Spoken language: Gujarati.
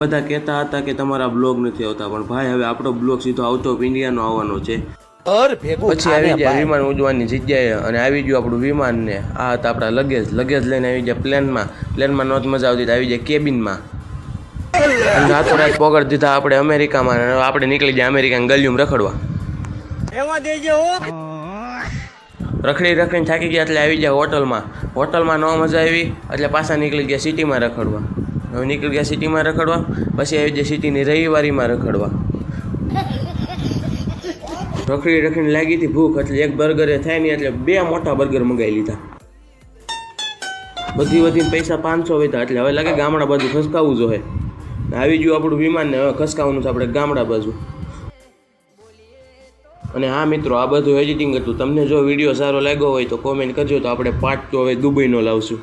બધા કહેતા હતા કે તમારા બ્લોગ નથી આવતા, પણ ભાઈ હવે આપણો બ્લોગ સીધો આઉટ ઓફ ઇન્ડિયાનો આવવાનો છે. પછી આવી ગયા વિમાન ઉડવાની જગ્યાએ અને આવી ગયું આપણું વિમાન ને આ હતા આપણા લગેજ લઈને આવી ગયા પ્લેનમાં નહોત મજા આવતી તો આવી જાય કેબિનમાં. રાતોરાત પકડી દીધા આપણે અમેરિકામાં અને આપણે નીકળી ગયા અમેરિકાની ગલીમાં રખડવા. રખડીને થાકી ગયા એટલે આવી ગયા હોટલમાં ન મજા આવી એટલે પાછા નીકળી ગયા સિટીમાં રખડવા. હવે નીકળી ગયા સિટીમાં રખડવા, પછી આવી જાય સિટીની રવિવારીમાં રખડવા. રખડીને લાગી હતી ભૂખ એટલે એક બર્ગરે થાય નહીં એટલે 2 મોટા બર્ગર મંગાવી લીધા. વધીને પૈસા 500 વધ્યા એટલે હવે લાગે ગામડા બાજુ ખસકાવવું જોઈએ. આવી ગયું આપણું વિમાન ને હવે ખસકાવવાનું છે આપણે ગામડા બાજુ. અને હા મિત્રો, આ બધું એડિટિંગ હતું. તમને જો વિડીયો સારો લાગ્યો હોય તો કોમેન્ટ કરજો, તો આપણે પાર્ટ 2 હવે દુબઈનો લાવશું.